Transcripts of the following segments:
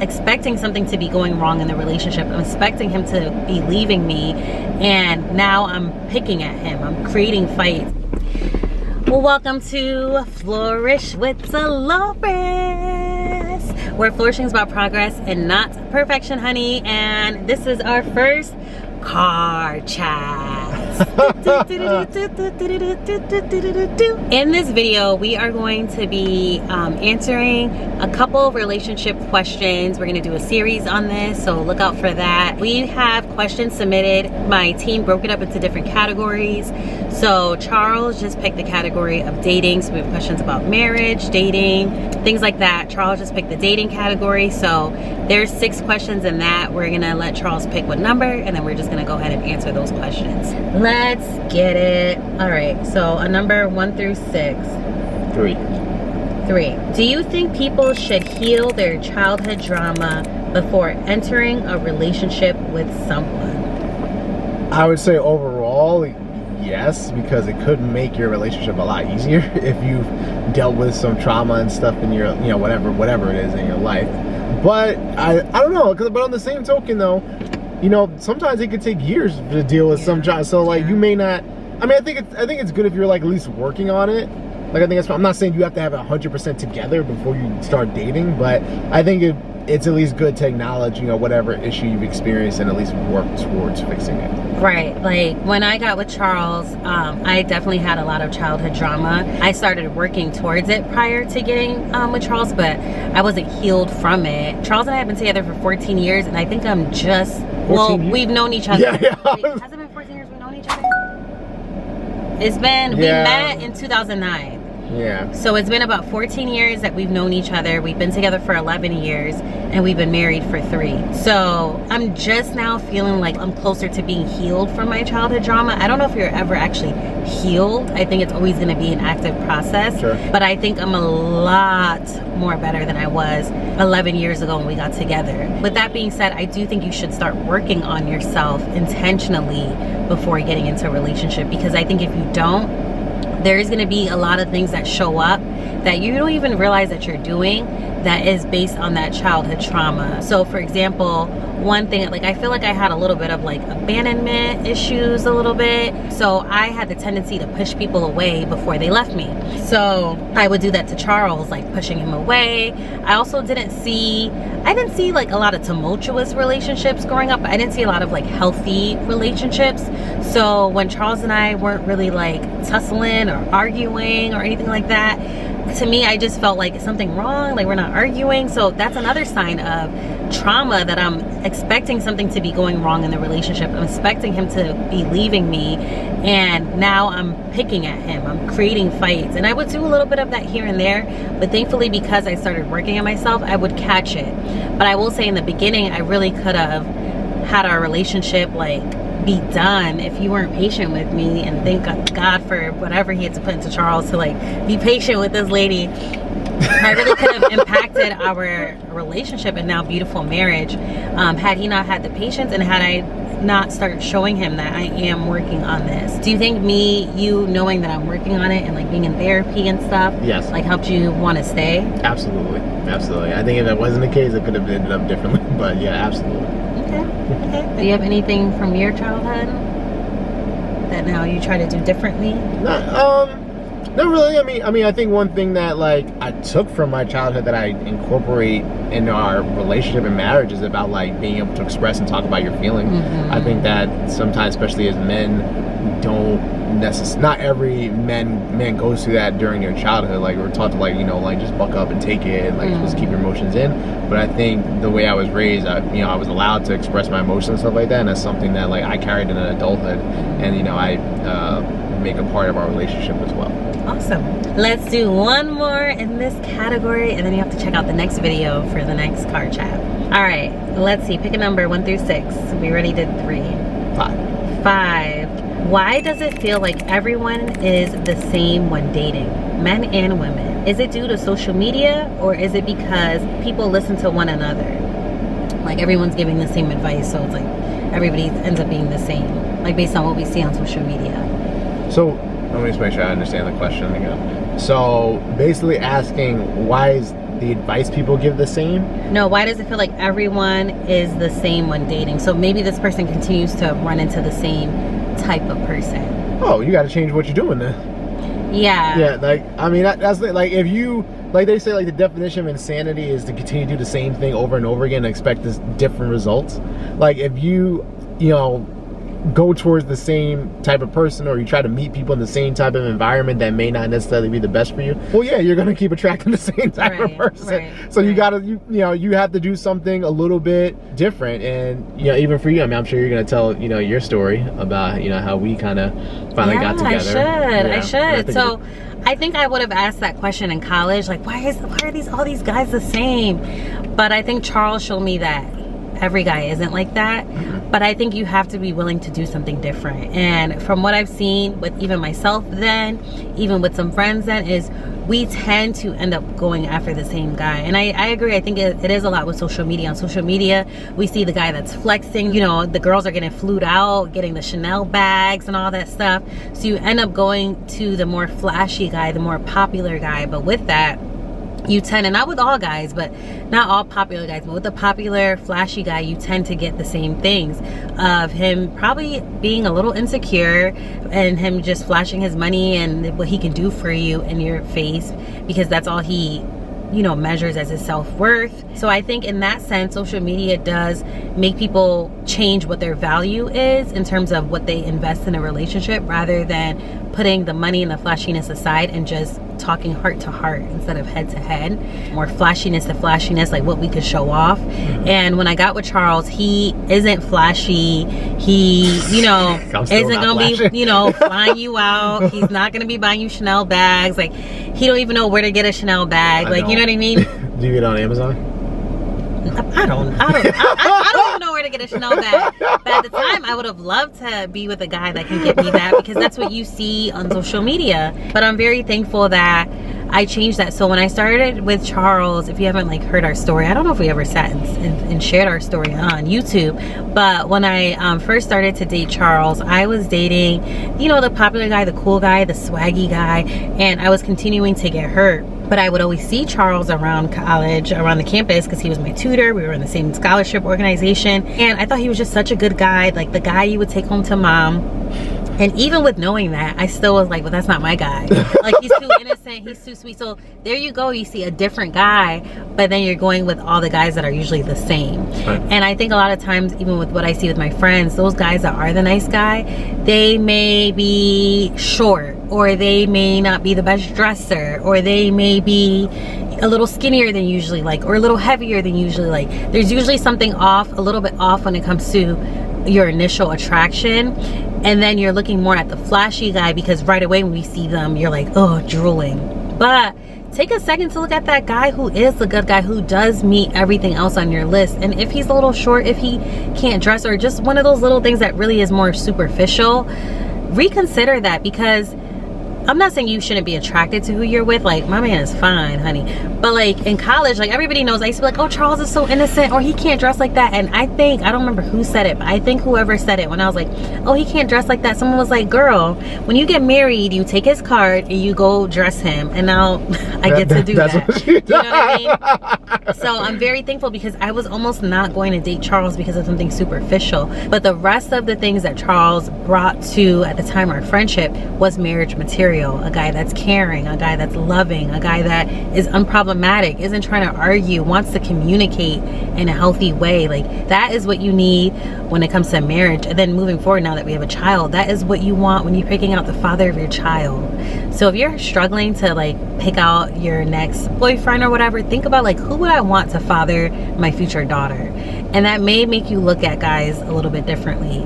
expecting something to be going wrong in the relationship. I'm expecting him to be leaving me, and now I'm picking at him. I'm creating fights. Well, welcome to Flourish with Delores, where flourishing is about progress and not perfection, honey. And this is our first car chat. In this video, we are going to be answering a couple of relationship questions. We're going to do a series on this, so look out for that. We have questions submitted. My team broke it up into different categories. So Charles just picked the category of dating. So we have questions about marriage, dating, things like that. Charles just picked the dating category. So there's 6 questions in that. We're going to let Charles pick what number, and then we're just going to go ahead and answer those questions. Let's get it. All right, so a number 1 through 6. 3. 3. Do you think people should heal their childhood drama before entering a relationship with someone? I would say overall, yes, because it could make your relationship a lot easier if you've dealt with some trauma and stuff in your, you know, whatever it is in your life. But I don't know, but on the same token though, you know, sometimes it could take years to deal with some trauma. So like you may not. I mean, I think it's good if you're like at least working on it. Like I think I'm not saying you have to have it 100% together before you start dating, but I think it's at least good to acknowledge, you know, whatever issue you've experienced and at least work towards fixing it. Right. Like when I got with Charles, I definitely had a lot of childhood drama. I started working towards it prior to getting with Charles, but I wasn't healed from it. Charles and I have been together for 14 years, and I think I'm just, well, we've known each other. Yeah. Wait, has it been 14 years we've known each other? It's been, we met in 2009. Yeah. So it's been about 14 years that we've known each other. We've been together for 11 years, and we've been married for 3. So I'm just now feeling like I'm closer to being healed from my childhood drama. I don't know if you're ever actually healed. I think it's always going to be an active process. Sure. But I think I'm a lot more better than I was 11 years ago when we got together. With that being said, I do think you should start working on yourself intentionally before getting into a relationship, because I think if you don't, there's going to be a lot of things that show up that you don't even realize that you're doing that is based on that childhood trauma. So for example, one thing, like I feel like I had a little bit of like abandonment issues a little bit. So I had the tendency to push people away before they left me. So I would do that to Charles, like pushing him away. I also didn't see like a lot of tumultuous relationships growing up. I didn't see a lot of like healthy relationships. So when Charles and I weren't really like tussling or arguing or anything like that, to me, I just felt like something wrong, like we're not arguing. So that's another sign of trauma, that I'm expecting something to be going wrong in the relationship. I'm expecting him to be leaving me, and now I'm picking at him. I'm creating fights. And I would do a little bit of that here and there, but thankfully because I started working on myself, I would catch it. But I will say in the beginning, I really could have had our relationship like be done if you weren't patient with me, and thank God for whatever he had to put into Charles to like be patient with this lady. I really could have impacted our relationship and now beautiful marriage had he not had the patience, and had I not started showing him that I am working on this. Do you think you knowing that I'm working on it and like being in therapy and stuff, yes, like helped you want to stay? Absolutely. I think if that wasn't the case, it could have ended up differently. But yeah, absolutely. Okay. Do you have anything from your childhood that now you try to do differently? Not really. I mean, I think one thing that like I took from my childhood that I incorporate in our relationship and marriage is about like being able to express and talk about your feelings. Mm-hmm. I think that sometimes, especially as men, not every man goes through that during their childhood. Like we're taught to like, you know, like just buck up and take it, and like you're supposed to keep your emotions in. But I think the way I was raised, I was allowed to express my emotions and stuff like that, and that's something that like I carried in adulthood, and you know I make a part of our relationship as well. Awesome. Let's do one more in this category, and then you have to check out the next video for the next car chat. All right, let's see. Pick a number 1 through 6. We already did 3. 5. Why does it feel like everyone is the same when dating, men and women? Is it due to social media, or is it because people listen to one another? Like everyone's giving the same advice, so it's like everybody ends up being the same, like based on what we see on social media. So let me just make sure I understand the question again. So basically asking, why is the advice people give the same? No, why does it feel like everyone is the same when dating? So maybe this person continues to run into the same type of person. Oh, you got to change what you're doing then. Yeah. Yeah, like, I mean, that's like, if you, like they say, like the definition of insanity is to continue to do the same thing over and over again and expect this different results. Like if you know, go towards the same type of person, or you try to meet people in the same type of environment that may not necessarily be the best for you, well, yeah, you're gonna keep attracting the same type of person. So you gotta, you know, you have to do something a little bit different. And you know, even for you, I mean, I'm sure you're gonna tell, you know, your story about, you know, how we kind of finally got together. I should. So I think I would have asked that question in college, like, why are all these guys the same? But I think Charles showed me that every guy isn't like that. But I think you have to be willing to do something different. And from what I've seen with even myself then, even with some friends then, is we tend to end up going after the same guy. And I agree. I think it is a lot with social media. On social media, we see the guy that's flexing. You know, the girls are getting flued out, getting the Chanel bags and all that stuff. So you end up going to the more flashy guy, the more popular guy. But with that, you tend, and not with all guys, but not all popular guys, but with the popular flashy guy, you tend to get the same things of him probably being a little insecure and him just flashing his money and what he can do for you in your face, because that's all he, you know, measures as his self-worth. So I think in that sense, social media does make people change what their value is in terms of what they invest in a relationship, rather than putting the money and the flashiness aside and just talking heart to heart instead of head to head. More flashiness to flashiness, like what we could show off. And when I got with Charles, he isn't flashy. He, you know, isn't gonna be, you know, flying you out. He's not gonna be buying you Chanel bags. Like, he don't even know where to get a Chanel bag. Like, you know what I mean? Do you get it on Amazon? I don't even know where to get a Chanel bag. But at the time, I would have loved to be with a guy that can get me that, because that's what you see on social media. But I'm very thankful that I changed that. So when I started with Charles, if you haven't like heard our story, I don't know if we ever sat and shared our story on YouTube, but when I first started to date Charles, I was dating, you know, the popular guy, the cool guy, the swaggy guy, and I was continuing to get hurt. But I would always see Charles around college, around the campus, because he was my tutor. We were in the same scholarship organization. And I thought he was just such a good guy, like the guy you would take home to mom. And even with knowing that, I still was like, well, that's not my guy. Like, he's too innocent, he's too sweet. So there you go, you see a different guy, but then you're going with all the guys that are usually the same. Right. And I think a lot of times, even with what I see with my friends, those guys that are the nice guy, they may be short, or they may not be the best dresser, or they may be a little skinnier than usually like, or a little heavier than usually like. There's usually something off, a little bit off when it comes to your initial attraction. And then you're looking more at the flashy guy, because right away when we see them, you're like, oh, drooling. But take a second to look at that guy who is the good guy, who does meet everything else on your list. And if he's a little short, if he can't dress, or just one of those little things that really is more superficial, reconsider that. Because I'm not saying you shouldn't be attracted to who you're with. Like, my man is fine, honey. But like in college, like everybody knows, I used to be like, oh, Charles is so innocent, or he can't dress like that. And I think, I don't remember who said it, but I think whoever said it, when I was like, oh, he can't dress like that, someone was like, girl, when you get married, you take his card and you go dress him. And now I get to do that. You know what I mean? So I'm very thankful, because I was almost not going to date Charles because of something superficial. But the rest of the things that Charles brought to, at the time, our friendship was marriage material. A guy that's caring, a guy that's loving, a guy that is unproblematic, isn't trying to argue, wants to communicate in a healthy way. Like, that is what you need when it comes to marriage. And then moving forward, now that we have a child, that is what you want when you're picking out the father of your child. So if you're struggling to like pick out your next boyfriend or whatever, think about like, who would I want to father my future daughter? And that may make you look at guys a little bit differently,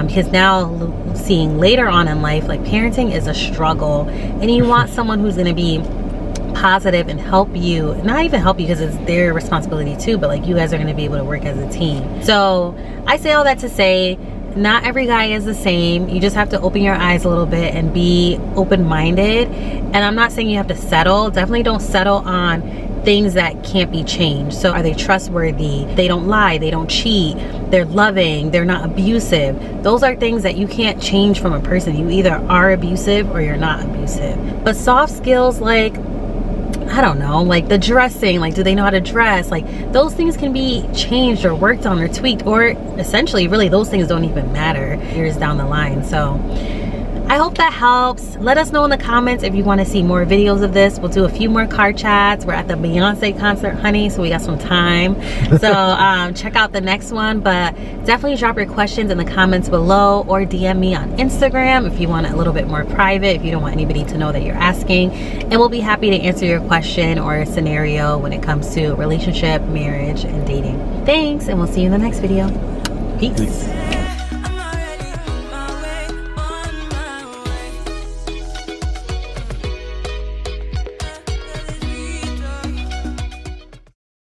because now seeing later on in life, like, parenting is a struggle, and you want someone who's going to be positive and help you, not even help you because it's their responsibility too, but like, you guys are going to be able to work as a team. So I say all that to say, not every guy is the same. You just have to open your eyes a little bit and be open-minded. And I'm not saying you have to settle. Definitely don't settle on things that can't be changed. So are they trustworthy? They don't lie, they don't cheat, they're loving, they're not abusive. Those are things that you can't change from a person. You either are abusive or you're not abusive. But soft skills, like, I don't know, like the dressing, like do they know how to dress? Like those things can be changed or worked on or tweaked, or essentially really those things don't even matter years down the line. So I hope that helps. Let us know in the comments if you want to see more videos of this. We'll do a few more car chats. We're at the Beyonce concert, honey, so we got some time. So check out the next one, but definitely drop your questions in the comments below or DM me on Instagram if you want it a little bit more private, if you don't want anybody to know that you're asking. And we'll be happy to answer your question or scenario when it comes to relationship, marriage, and dating. Thanks, and we'll see you in the next video. Peace.